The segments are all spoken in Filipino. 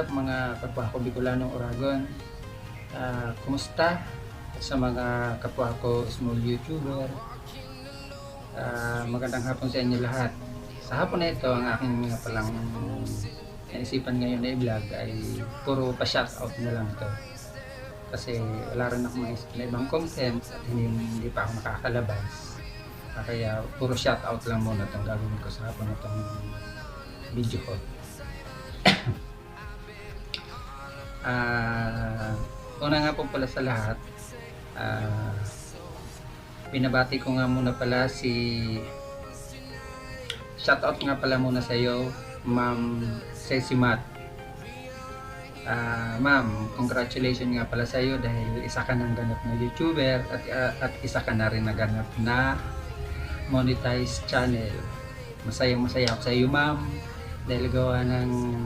up mga kapwa ko Bicolanong Oragon. Kumusta sa mga kapwa ko small YouTuber? Magandang hapon sa inyo lahat. Sa hapon na ito, ang aking nga palang naisipan ngayon na i-vlog ay puro pa-shoutout na lang ito. Kasi wala rin ako maisip na ibang content at hindi pa ako nakakalabas. Kaya puro shoutout lang muna itong gagawin ko sa hapon na itong video ko. Una nga po pala sa lahat, binabati ko nga muna pala shoutout nga pala muna sa iyo, Ma'am Sesimat. Ma'am, congratulations nga pala sa iyo dahil isa ka ng ganap na YouTuber at isa ka na rin na ganap na monetized channel. Masayang masaya ako sa iyo, Ma'am, dahil gawa ng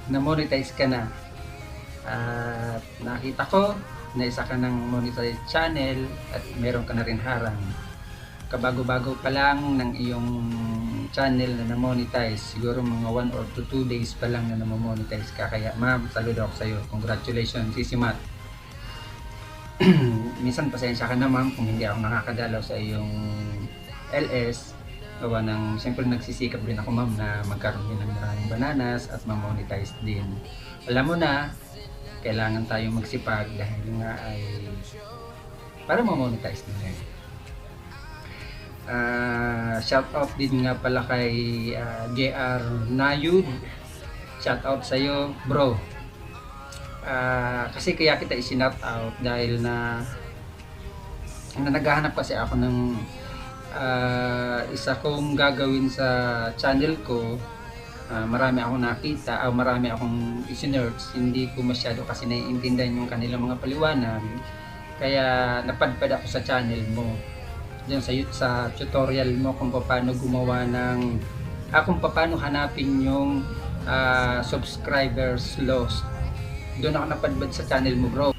na-monetize ka na. At nakita ko na isa ka ng monetized channel at meron ka na rin harang. Kabago-bago pa lang ng iyong channel na na-monetize, siguro mga 1 or 2 days pa lang na na-monetize ka. Kaya ma'am, saludo ako sa iyo. Congratulations, Sisimat. Minsan pasensya ka na ma'am kung hindi ako nakakadalaw sa iyong LS. Gawa ng, siyempre nagsisikap din ako ma'am na magkaroon din ng maraming bananas at ma-monetize din. Alam mo na, kailangan tayong magsipag dahil nga ay para ma-monetize din. Shout out din nga pala kay JR Nayud. Shout out sa iyo, bro. Kasi kaya kita i-shout out dahil na naghahanap kasi ako ng isa kong gagawin sa channel ko. Marami akong nakita, marami akong isinerch, hindi ko masyado kasi naiintindihan yung kanilang mga paliwanag. Kaya napadpad ako sa channel mo. Diyan sa tutorial mo kung paano gumawa ng kung paano hanapin yung subscribers lost. Doon ako napadpad sa channel mo, bro.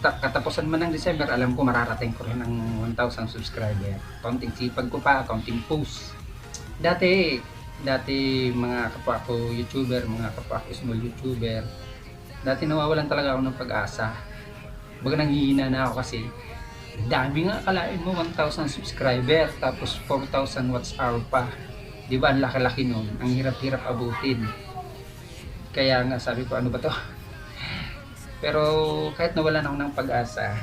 Katapusan man ng December, alam ko mararating ko rin ng 1,000 subscriber. Kaunting sipag ko pa, kaunting post. Dati mga kapwa ko YouTuber, mga kapwa ko small YouTuber, dati nawawalan talaga ako ng pag-asa. Baga nanghihina na ako kasi dami nga, kalain mo 1,000 subscriber tapos 4,000 watch hour pa. Di ba ang laki-laki nun? Ang hirap-hirap abutin. Kaya nga sabi ko, ano ba to? Pero kahit nawalan ako ng pag-asa,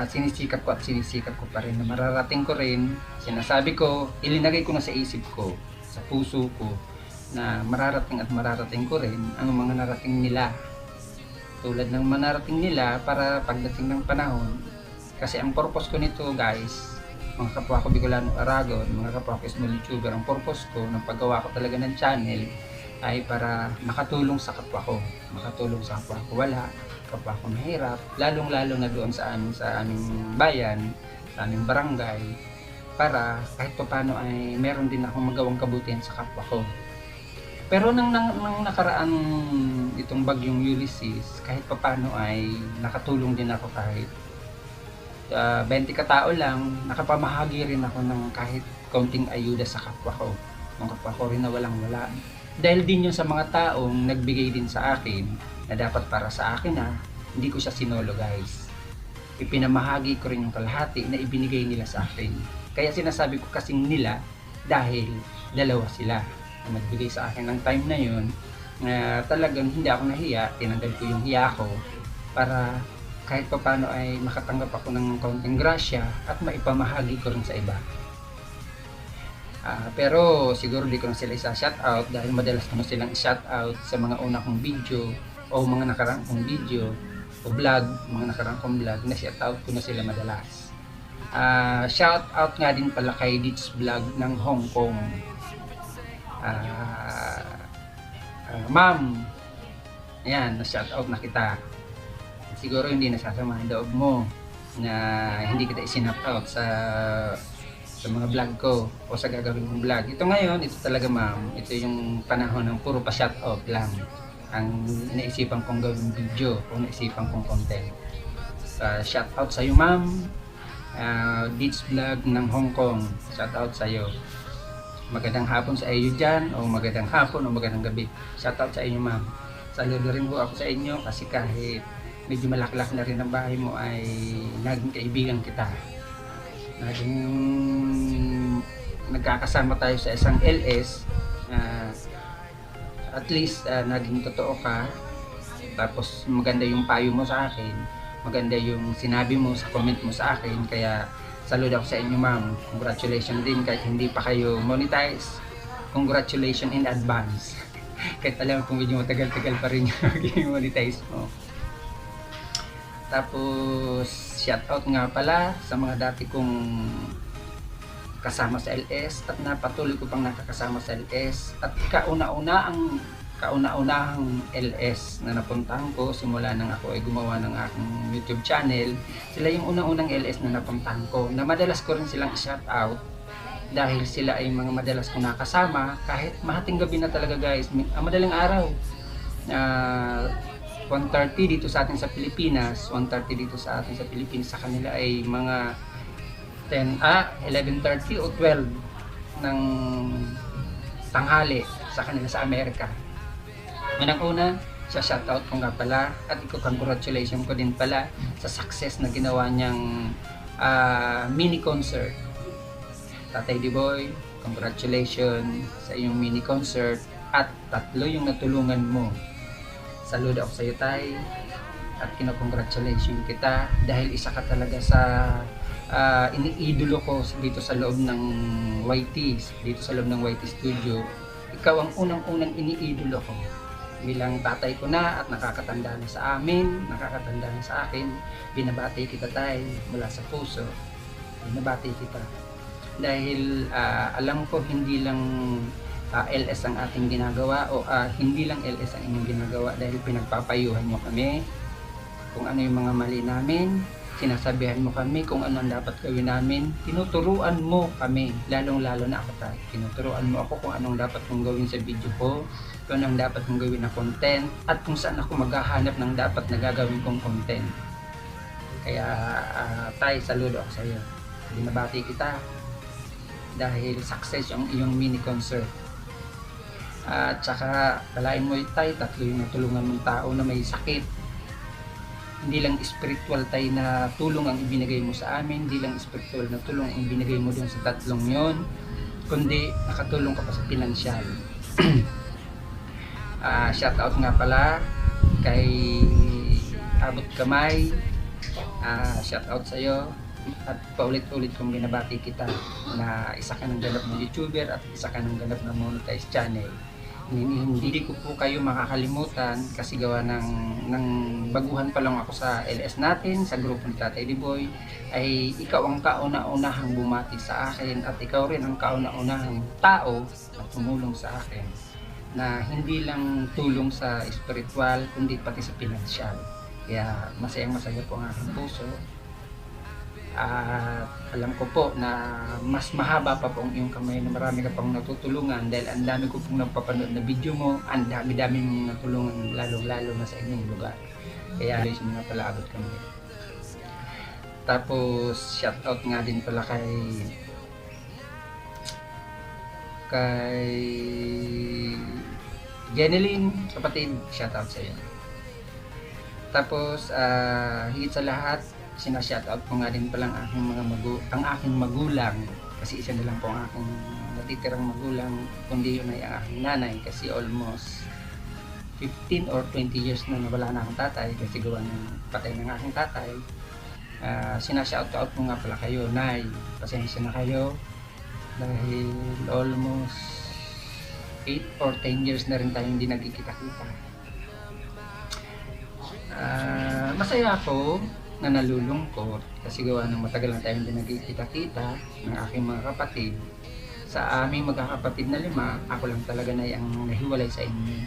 sinisikap ko pa rin na mararating ko rin. Sinasabi ko, ilinagay ko na sa isip ko, sa puso ko, na mararating ko rin ang mga narating nila. Tulad ng manarating nila para pagdating ng panahon. Kasi ang purpose ko nito, guys, mga kapwa ko Bicolanong Oragon, mga kapwa ko small YouTuber, ang purpose ko ng paggawa ko talaga ng channel ay para makatulong sa kapwa ko. Makatulong sa kapwa ko wala, kapwa ko mahirap, lalong-lalo na doon sa aming bayan, sa aming barangay, para kahit paano ay meron din akong magawang kabutihan sa kapwa ko. Pero nang nakaraan itong bagyong Ulysses, kahit paano ay nakatulong din ako kahit 20 katao lang, nakapamahagi rin ako ng kahit kaunting ayuda sa kapwa ko. Ng kapwa ko rin na walang-wala. Dahil din yun sa mga taong nagbigay din sa akin na dapat para sa akin hindi ko siya sinolo, guys. Ipinamahagi ko rin yung kalahati na ibinigay nila sa akin. Kaya sinasabi ko kasing nila dahil dalawa sila na nagbigay sa akin ng time na yun. Talagang hindi ako nahiya, tinanggal ko yung hiya ko para kahit pa paano ay makatanggap ako ng kaunting grasya at maipamahagi ko rin sa iba. Pero siguro di ko na sila isa-shoutout dahil madalas ko na silang i-shoutout sa mga una kong video o mga nakarang kong video o vlog, mga nakarang kong vlog na shoutout ko na sila madalas. Shoutout nga din pala kay Ditch Vlog ng Hong Kong. Ma'am, ayan, na-shoutout na kita. Siguro hindi nasasama ang loob mo na hindi kita i-shoutout sa mga vlog ko o sa gagawin kong vlog. Ito ngayon, ito talaga ma'am, ito yung panahon ng puro pa shoutout lang ang naisipan kong gawin video o naisipan kong content. Shoutout sa iyo ma'am, Ditch Vlog ng Hong Kong, shoutout sa iyo. Magandang hapon sa iyo dyan, o magandang hapon o magandang gabi. Shoutout sa inyo ma'am. Saludo rin po ako sa inyo kasi kahit medyo malaklak na rin ang bahay mo ay naging kaibigan kita. Naging nagkakasama tayo sa isang LS. At least naging totoo ka. Tapos maganda yung payo mo sa akin. Maganda yung sinabi mo sa comment mo sa akin. Kaya saludo ako sa inyo ma'am. Congratulations din kahit hindi pa kayo monetize. Congratulations in advance. Kahit alam kung medyo matagal-tagal pa rin yung magiging monetize mo. Tapos shoutout nga pala sa mga dati kong kasama sa LS at napatuloy ko pang nakakasama sa LS at kauna-unahang LS na napuntahan ko simula nang ako ay gumawa ng aking YouTube channel. Sila yung unang-unang LS na napuntahan ko na madalas ko rin silang i-shoutout dahil sila ay mga madalas ko nakasama kahit mahating gabi na talaga guys, madaling araw. 1:30 dito sa atin sa Pilipinas, 1:30 dito sa atin sa Pilipinas, sa kanila ay mga 11:30 o 12 ng tanghali sa kanila sa Amerika. Unang-una, sa shoutout ko nga pala at congratulations ko din pala sa success na ginawa niyang mini concert. Tatay Diboy, congratulations sa iyong mini concert at 3 yung natulungan mo. Saludo ako sa iyo tay at kinocongratulations kita dahil isa ka talaga sa iniidolo ko dito sa loob ng YT, dito sa loob ng YT Studio. Ikaw ang unang-unang iniidolo ko bilang tatay ko na at nakakatanda na sa amin, nakakatanda na sa akin. Binabati kita tay mula sa puso, binabati kita dahil alam ko hindi lang LS ang ating ginagawa o hindi lang LS ang inyong ginagawa dahil pinagpapayuhan nyo kami kung ano yung mga mali namin, sinasabihan mo kami kung ano ang dapat gawin namin, tinuturuan mo kami, lalong-lalo na ako tayo, tinuturuan mo ako kung anong dapat kong gawin sa video ko, kung anong dapat kong gawin na content at kung saan ako maghahanap ng dapat na gagawin kong content. Kaya tayo, saludo ako sa iyo, binabati kita dahil success yung iyong mini concert. At saka kalain mo tayo, 3 yung natulungan mong tao na may sakit. Hindi lang spiritual tayo na tulong ang ibinigay mo sa amin, hindi lang spiritual na tulong ang ibinigay mo dun sa 3 yon, kundi nakatulong ka pa sa pinansyal. Shoutout nga pala kay Abot Kamay, shoutout sa iyo at paulit-ulit kong binabati kita na isa ka ng ganap na YouTuber at isa ka ng ganap na monetized channel. Hindi ko po kayo makakalimutan kasi gawa ng baguhan pa lang ako sa LS natin, sa grupo ni Tatay Diboy, ay ikaw ang kauna-unahang bumati sa akin at ikaw rin ang kauna-unahang tao na tumulong sa akin na hindi lang tulong sa spiritual kundi pati sa pinansyal. Kaya masayang-masaya po ang aking puso. At alam ko po na mas mahaba pa po ang iyong kamay na marami ka pang natutulungan dahil ang dami ko pong napapanood na video mo, ang dami-dami mong natulungan lalong-lalo na sa inyong lugar. Kaya ayos mo na pala Abot kami. Tapos shoutout nga din pala kay Jeneline, kapatid, shoutout sa iyo. Tapos higit sa lahat, sinashoutout ko nga din palang ang aking magulang kasi isa na lang po ang aking natitirang magulang, kundi yun ay ang aking nanay kasi almost 15 or 20 years na nawala na akong tatay kasi gawa ng patay ng aking tatay. Sinashoutout ko nga pala kayo, Nay, pasensya na kayo dahil almost 8 or 10 years na rin tayong hindi nagkikita-kita. Masaya ako na nalulungkot kasi gawa ng matagal na tayong hindi nagkikita-kita ng aking mga kapatid. Sa aming magkakapatid na 5, ako lang talaga na ang nahiwalay sa inyo.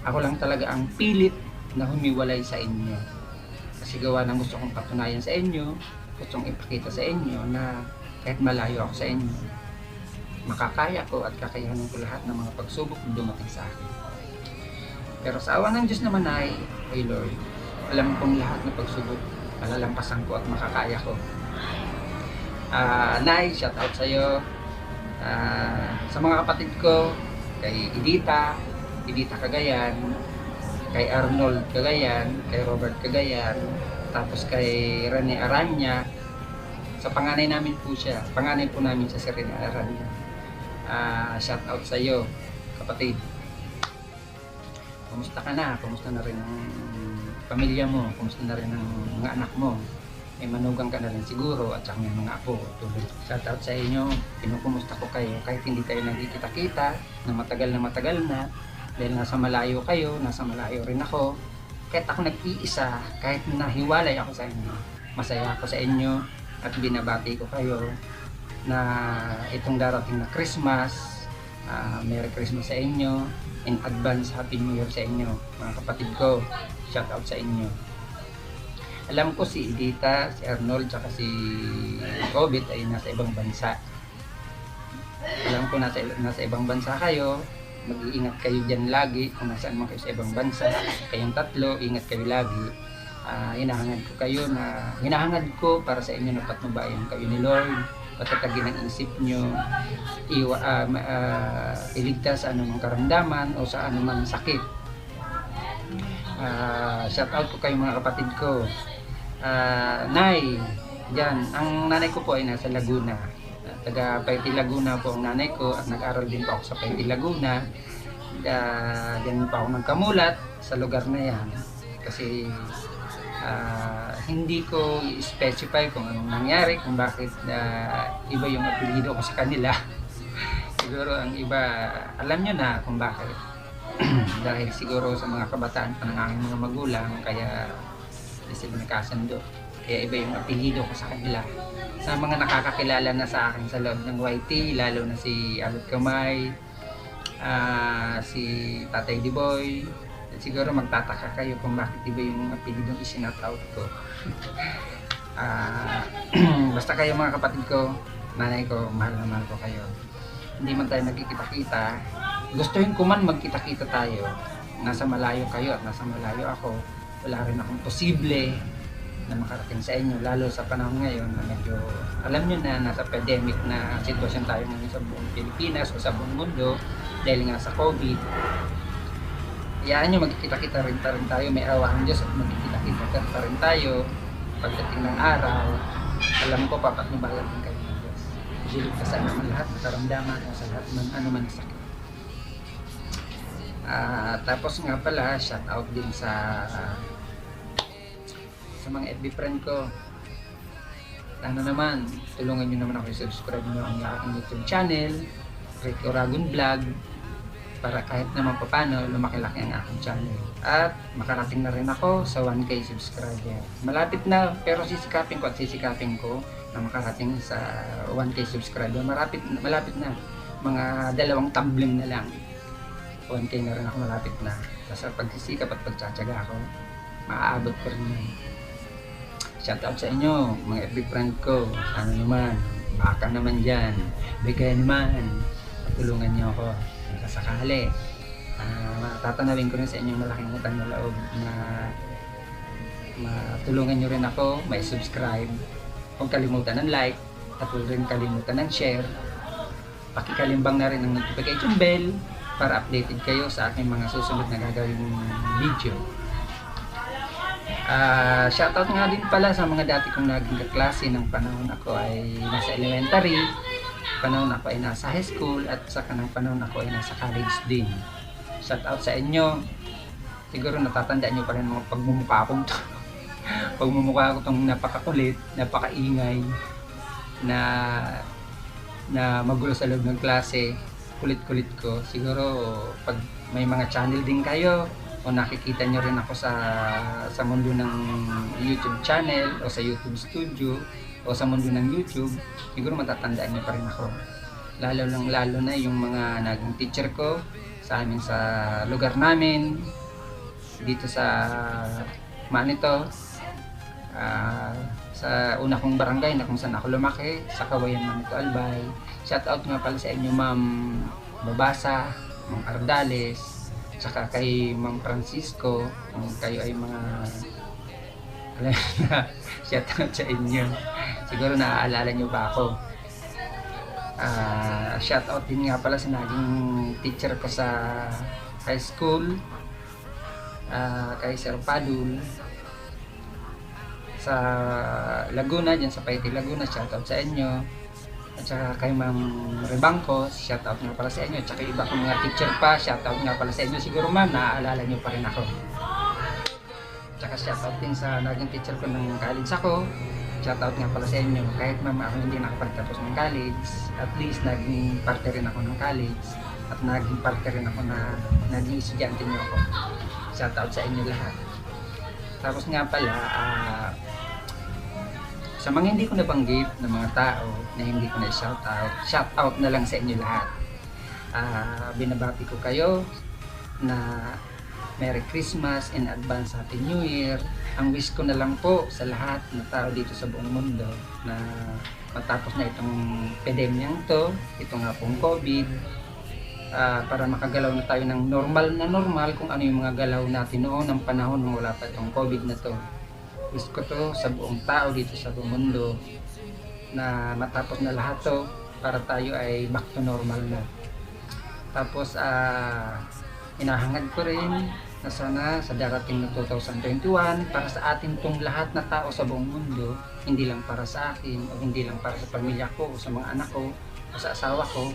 Ako lang talaga ang pilit na humiwalay sa inyo. Kasi gawa ng gusto kong patunayan sa inyo, gustong ipakita sa inyo na kahit malayo ako sa inyo, makakaya ko at kakayanin ko lahat ng mga pagsubok na dumating sa akin. Pero sa awa ng Diyos naman ay Lord, alam kong lahat ng pagsubok malalampasan ko at makakaya ko. Nay, shout out sa iyo. Sa mga kapatid ko, kay Edita Cagayan, kay Arnold Cagayan, kay Robert Cagayan, tapos kay Rene Aranya. Sa panganay namin po siya, panganay po namin siya si Rene Aranya. Shout out sa iyo, kapatid. Kumusta ka na? Kumusta na rin ang pamilya mo? Kumusta na rin ang mga anak mo? May manugang ka na rin siguro at saka may mga apo. Shout out sa inyo, pinukumusta ko kayo kahit hindi kayo nagkikita-kita na matagal na dahil nasa malayo kayo, nasa malayo rin ako. Kahit ako nag-iisa, kahit nahiwalay ako sa inyo, masaya ako sa inyo at binabati ko kayo na itong darating na Christmas, Merry Christmas sa inyo, in advance Happy New Year sa inyo mga kapatid ko. Shout out sa inyo. Alam ko si Edita, si Arnold, tsaka si Robert ay nasa ibang bansa. Alam ko nasa ibang bansa kayo. Mag-iingat kayo dyan lagi kung nasaan man kayo sa ibang bansa. Kayong tatlo, ingat kayo lagi. Hinahangad ko para sa inyo na patnubayan kayo ni Lord. Patatagin ang isip nyo. Iligtas sa anumang karamdaman o sa anumang sakit. Shout out ko kayo mga kapatid ko. Nay, dyan, ang nanay ko po ay nasa Laguna. Taga Paiti Laguna po ang nanay ko at nag-aral din po ako sa Paiti Laguna. Diyan pa ako nagkamulat sa lugar na yan kasi hindi ko i-specify kung anong nangyari, kung bakit iba yung apelyido ko sa kanila. Siguro ang iba, alam nyo na kung bakit. Dahil siguro sa mga kabataan pa ng aking mga magulang, kaya hindi sila nagkasundo. Kaya iba yung apelyido ko sa kanila. Sa mga nakakakilala na sa akin sa loob ng YT, lalo na si Alot Kamay, si Tatay Diboy, siguro magtataka kayo kung bakit iba yung apelidong isinat out ko. Basta kayo mga kapatid ko, nanay ko, mahal na mahal ko kayo. Hindi man tayo nagkikita-kita, gustuhin ko man magkita-kita tayo. Nasa malayo kayo at nasa malayo ako, wala rin akong posible na makarating sa inyo, lalo sa panahon ngayon na medyo, alam nyo na, nasa pandemic na sitwasyon tayo ngayon sa buong Pilipinas o sa buong mundo dahil nga sa COVID. Hayaan nyo, magkikita-kita rin tayo, may awa ang Diyos at magkikita-kita rin tayo pagdating ng araw. Alam ko, papatnubayan din kayo ng Diyos. Iligtasan naman lahat ng karamdaman o sa lahat ng anuman sakit. Tapos nga pala, shout out din sa mga FB friend ko. Sana naman, tulungan nyo naman ako i-subscribe nyo ang aking YouTube channel, Ricky Oragon Vlog, para kahit naman paano lumaki-laki ang aking channel. At makarating na rin ako sa 1K subscriber. Malapit na, pero sisikapin ko na makarating sa 1K subscriber. Malapit na. Mga 2 tumbling na lang. 1K na rin ako, malapit na. Sa pagsisikap at pagtsatsaga ako, maaabot ko rin yun. Shout out sa inyo, mga FB friend ko. Sana naman, baka naman dyan, bigay naman, patulungan nyo ako nakasakali. Tatanawin ko rin sa inyong malaking utang na loob na matulungan nyo rin ako, may subscribe, huwag kalimutan ng like, at huwag rin kalimutan ng share. Pakikalimbang na rin ang notification bell para updated kayo sa aking mga susunod na gagawing video. Shoutout nga din pala sa mga dati kong naging kaklase ng panahon ako ay nasa elementary, panahon ako ay nasa high school, at sa kanang panahon ako ay nasa college din. Shoutout sa inyo. Siguro natatandaan nyo pa rin mga pagmumukha akong to. Pagmumukha ko tong napakakulit, napakaingay, na magulo sa loob ng klase, kulit-kulit ko. Siguro pag may mga channel din kayo, o nakikita nyo rin ako sa mundo ng YouTube channel o sa YouTube studio o sa mundo ng YouTube, siguro matatandaan nyo pa rin ako. Lalo na yung mga naging teacher ko sa amin sa lugar namin dito sa Manito, sa una kong barangay na kung saan ako lumaki, sa Kawayan, Manito, Albay. Shout out nga pala sa inyo, Ma'am Babasa, Ma'am Ardales, saka kay Ma'am Francisco, kung kayo ay mga shout out sa inyo. Siguro naaalala nyo ba ako. Shoutout din nga pala sa naging teacher ko sa high school, kay Sir Padul sa Laguna, dyan sa Paiti, Laguna. Shoutout sa inyo. At saka kay Ma'am Rebangco, shoutout nga pala sa inyo. At saka iba kong mga teacher pa, shoutout nga pala sa inyo. Siguro ma'am, naaalala nyo pa rin ako. At saka shoutout din sa naging teacher ko ng college ako. Shoutout nga pala sa inyo. Kahit ma'am ako hindi nakapagtapos ng college, at least naging parte rin ako ng college. At naging parte rin ako na naging estudyante nyo ako. Shoutout sa inyo lahat. Tapos nga pala, sa mga hindi ko nabanggit ng mga tao na hindi ko na shoutout na lang sa inyo lahat. Binabati ko kayo na Merry Christmas in advance, Happy New Year. Ang wish ko na lang po sa lahat na tao dito sa buong mundo na matapos na itong pandemyang to, ito nga pong COVID, para makagalaw na tayo ng normal kung ano yung mga galaw natin noon ng panahon nung wala pa itong COVID na to. Wish ko to sa buong tao dito sa buong mundo na matapos na lahat to para tayo ay back to normal na. Tapos inahangad ko rin na sana sa darating na 2021 para sa atin tong lahat na tao sa buong mundo, hindi lang para sa akin o hindi lang para sa pamilya ko o sa mga anak ko o sa asawa ko.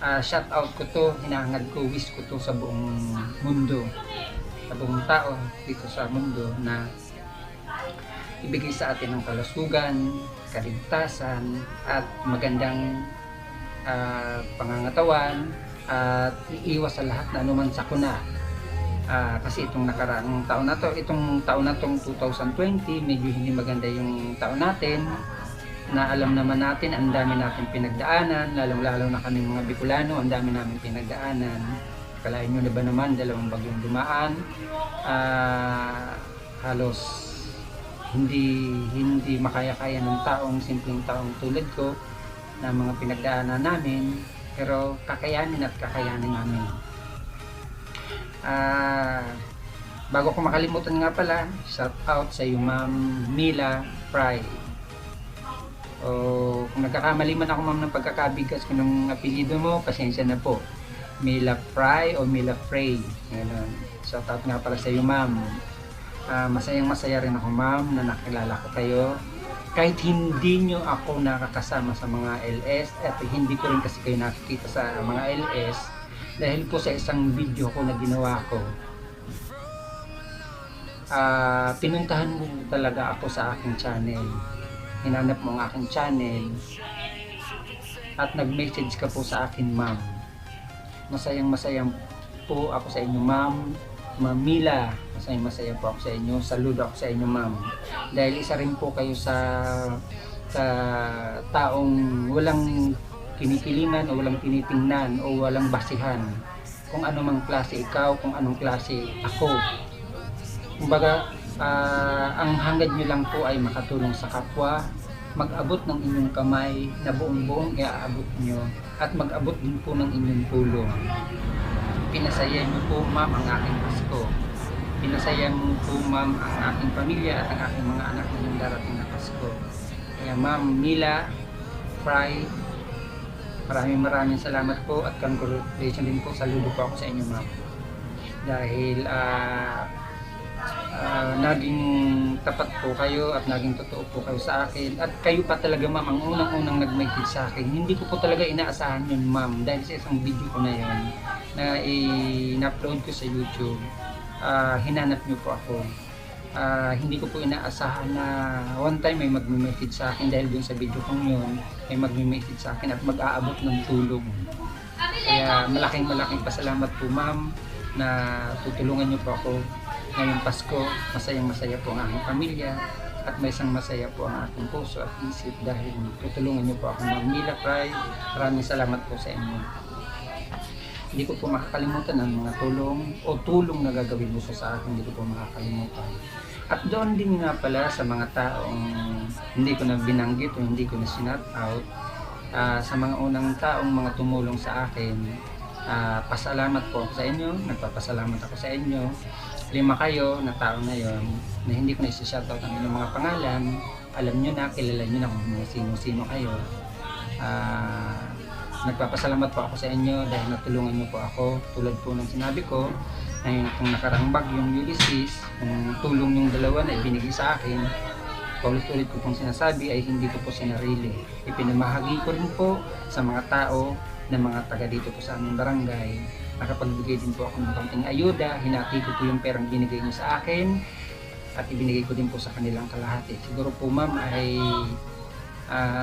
Shout out ko to, hinahangad ko, wish ko to sa buong mundo, sa buong tao dito sa mundo na ibigay sa atin ng kalusugan, kaligtasan at magandang pangangatawan at iiwas sa lahat na anuman sakuna. Kasi itong nakaraang taon na to, itong 2020, medyo hindi maganda yung taon natin, na alam naman natin ang dami natin pinagdaanan, lalong-lalo na kami mga Bicolano, ang dami namin pinagdaanan. Kalain nyo na ba naman, dalawang bagyong dumaan, halos hindi makaya-kaya ng simpleng taong tulad ko na mga pinagdaanan namin, pero kakayanin namin. Bago ko makalimutan nga pala, shout out sa iyo Ma'am Mila Fry. O kung nagkakamali man ako ma'am ng pagkakabigas ko ng apelyido mo, pasensya na po. Mila Fry o Mila Frey. Shout out nga pala sa iyo ma'am. Masayang-masaya rin ako ma'am na nakilala ko kayo. Kahit hindi nyo ako nakakasama sa mga LS at hindi ko rin kasi kayo nakikita sa mga LS dahil po sa isang video ko na ginawa ko. Pinuntahan mo talaga ako sa aking channel. Hinanap mo ang aking channel at nag-message ka po sa akin ma'am. Masayang-masayang po ako sa inyo ma'am. Ma'am Mila, masaya po ako sa inyo. Saludo ako sa inyo ma'am. Dahil isa rin po kayo sa taong walang kinikilingan o walang tinitingnan o walang basihan. Kung ano mang klase ikaw, kung anong klase ako. Kumbaga, ang hangad nyo lang po ay makatulong sa kapwa, mag-abot ng inyong kamay na buong-buong iaabot nyo at mag-abot din po ng inyong tulong. Pinasaya nyo po ma'am ang aking Pasko. Pinasaya mo po ma'am ang aking pamilya at ang aking mga anak ngayong darating na Pasko. Kaya ma'am Mila Fry, maraming salamat po at congratulations din po, saludo po ako sa inyo ma'am. Dahil naging tapat po kayo at naging totoo po kayo sa akin at kayo pa talaga ma'am ang unang nag-message sa akin. Hindi ko po talaga inaasahan yun ma'am dahil sa isang video ko na yun na in-upload ko sa YouTube. Hinanap nyo po ako. Hindi ko po inaasahan na one time may mag-message sa akin dahil dun sa video kong yun may mag-message sa akin at mag-aabot ng tulong. Kaya malaking pasalamat po ma'am na tutulungan nyo po ako ngayong Pasko. Masayang-masaya po ang aking pamilya at may isang masaya po ang aking puso at isip dahil tutulungan nyo po ako ma'am Mila Fry. Maraming salamat po sa inyo. Hindi ko po makakalimutan ang mga tulong na gagawin mo sa akin. Hindi ko po makakalimutan. At doon din nga pala sa mga taong hindi ko na binanggit o hindi ko na sinat out, sa mga unang taong mga tumulong sa akin, pasalamat po ako sa inyo, nagpapasalamat ako sa inyo. 5 kayo na tao na yon na hindi ko na isi-shoutout ang inyong mga pangalan. Alam nyo na, kilala nyo na kung sino-sino kayo. nagpapasalamat po ako sa inyo dahil natulungan niyo po ako. Tulad po ng sinabi ko, na itong nakaraang bagyong Ulysses, yung tulong yung dalawa na ibinigay sa akin, paulit-ulit ko pong sinasabi ay hindi ko po sinarili. Ipinamahagi ko rin po sa mga tao na mga taga dito po sa aming barangay. Nakapagbigay din po ako ng konting ayuda, hinati ko po yung perang binigay niyo sa akin at ibinigay ko din po sa kanilang kalahati. Siguro po ma'am ay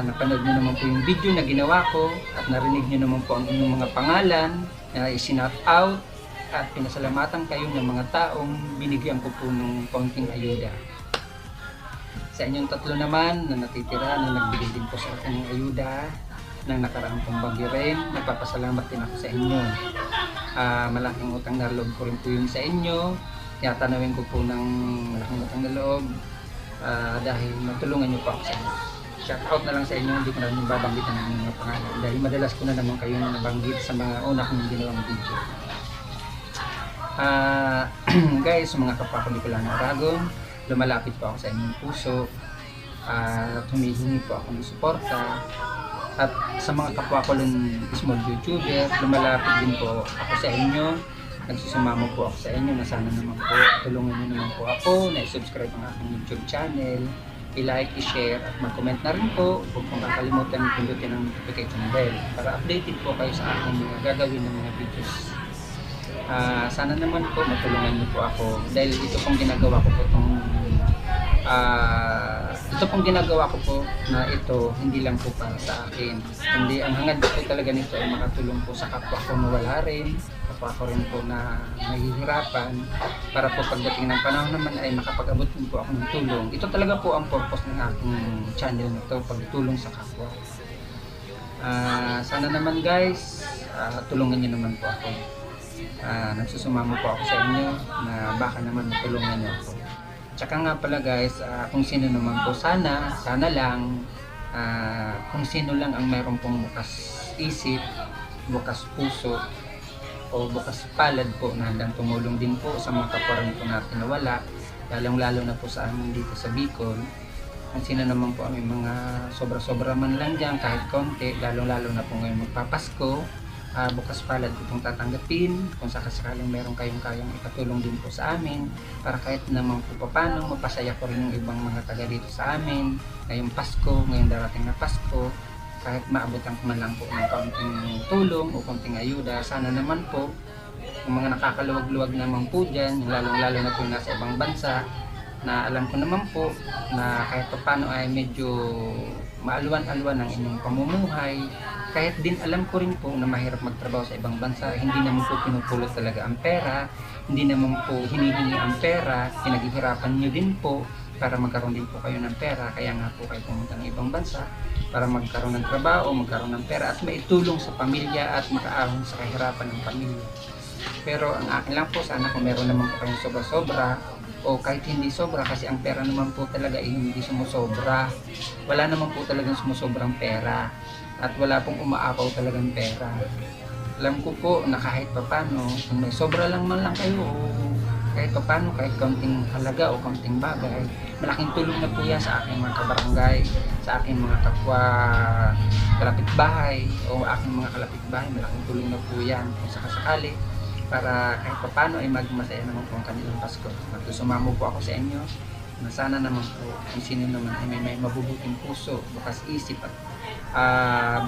napanood niyo naman po yung video na ginawa ko at narinig niyo naman po ang inyong mga pangalan na isinat out at pinasalamatan kayo ng mga taong binigyan ko po ng konting ayuda. Sa inyong tatlo naman na natitira na nagbigay din po sa akin ng ayuda ng nakaraang pong bagyo rin, nagpapasalamat din ako sa inyo. Malaking utang na loob ko rin po yun sa inyo. Tinatanawin ko po ng malaking utang na loob dahil natulungan niyo po ako sa inyo. Shout out na lang sa inyo, hindi ko na rin babanggitan ng mga pangalan dahil madalas ko na naman kayo nabanggit sa mga una kong ginawang video. Guys, mga kapwa ko Bicolano Aragon, lumalapit po ako sa inyong puso at humihingi po ako ng suporta. At sa mga kapwa ko lang small YouTuber, lumalapit din po ako sa inyo. Nagsusumamo po ako sa inyo na sana naman po tulungan niyo naman po ako na i-subscribe ang aking YouTube channel, i-like, i-share at mag-comment na rin po. Huwag pong kakalimutan pindutin ang notification bell para updated po kayo sa aking mga gagawin ng mga videos. Sana naman po matulungan niyo po ako dahil ito pong ginagawa ko po ginagawa ko po na ito hindi lang po para sa akin, hindi ang hangad po talaga nito ay makatulong po sa kapwa ko na wala rin, kapwa ko rin po na nahihirapan para po pagdating ng panahon naman ay makapag-abot din po ako ng tulong. Ito talaga po ang purpose ng aking channel na ito, pagtulong sa kapwa. Sana naman guys, tulungan niyo naman po ako. Nagsusumamo po ako sa inyo na baka naman matulungan niyo ako. Tsaka nga pala guys, kung sino naman po sana lang, kung sino lang ang mayroon pong bukas isip, bukas puso, o bukas palad po na handang tumulong din po sa mga kapwa rin po natin na wala, lalong-lalo na po sa amin dito sa Bicol. Kung sino naman po aming mga sobra-sobra man lang dyan, kahit konti, lalong-lalo na po ngayon magpapasko, bukas palad ko itong tatanggapin kung sakasakaling meron kayong kayang ikatulong din po sa amin para kahit naman po paano mapasaya ko rin yung ibang mga taga dito sa amin ngayong Pasko, ngayong darating na Pasko, kahit maabutan ko man lang po ng kaunting tulong o kaunting ayuda. Sana naman po yung mga nakakaluwag-luwag naman po dyan, lalong-lalo na po yung nasa ibang bansa na alam ko naman po na kahit paano ay medyo maalwan-alwan ang inyong pamumuhay. Kahit din alam ko rin po na mahirap magtrabaho sa ibang bansa, hindi naman po pinupulot talaga ang pera, hindi naman po hinihingi ang pera, pinaghihirapan nyo din po para magkaroon din po kayo ng pera. Kaya nga po kayo pumunta ng ibang bansa para magkaroon ng trabaho, magkaroon ng pera at maitulong sa pamilya at makaahon sa kahirapan ng pamilya. Pero ang akin lang po, sana kung meron naman po kayong sobra-sobra o kahit hindi sobra, kasi ang pera naman po talaga ay hindi sumusobra. Wala naman po talagang sumusobrang pera at wala pong umaapaw talagang pera. Alam ko po na kahit papano, kung may sobra lang man lang kayo o kahit papano, kahit kaunting halaga o kaunting bagay, malaking tulong na po yan sa aking mga kabarangay, sa aking mga kapwa kalapitbahay o aking mga kalapitbahay. Malaking tulong na po yan kung sakasakali para kahit papano ay magmasaya naman po ang kanilang Pasko. Magsusumamo po ako sa inyo na sana naman po kung sino naman ay may mabubuting puso, bukas isip at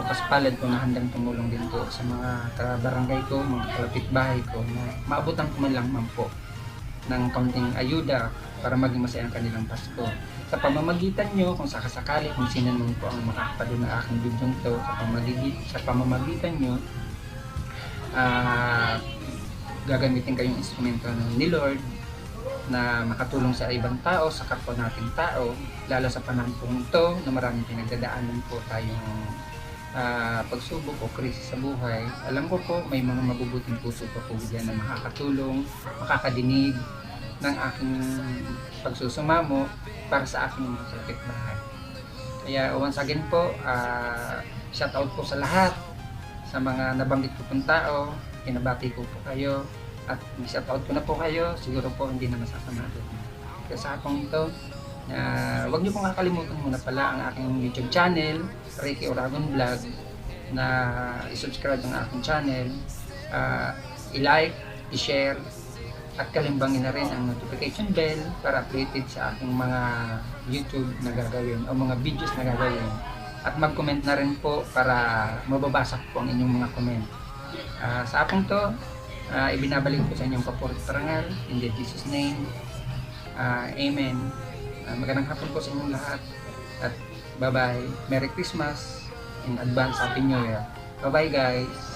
bukas palad po na handang tumulong din po sa mga kabarangay ko, mga kalapitbahay ko na maabutan ko man lang man po ng kaunting ayuda para maging masaya ang kanilang Pasko. Sa pamamagitan nyo, kung sakasakali, kung sino naman po ang makakapanood ng aking video nito, sa pamamagitan nyo, gagamitin kayong instrumento ni Lord na makatulong sa ibang tao, sa kapwa nating tao, lalo sa panahon po ito na maraming pinagdadaanan po tayong pagsubok o krisis sa buhay. Alam ko po may mga mabubuting puso pa po dyan na makakatulong, makakadinig ng aking pagsusumamo para sa aking mga kapitbahay. Kaya once again po, shout out po sa lahat, sa mga nabanggit ko pong tao, pinabati ko po kayo at shout out ko na po kayo, siguro po hindi na masasama doon. Kaya sa akong ito, huwag niyo pong kakalimutan muna pala ang aking YouTube channel, Ricky Oragon Vlog, na i-subscribe ang aking channel, i-like, i-share, at kalimbangin na rin ang notification bell para updated sa aking mga YouTube na gagawin o mga videos na gagawin. At mag-comment na rin po para mababasa ko ang inyong mga comment. Sa hapong to, ibinabalik ko sa inyong paborito parangal. In Jesus' name, Amen. Magandang hapon po sa inyong lahat. At bye-bye. Merry Christmas. In advance, Happy New Year. Bye-bye guys.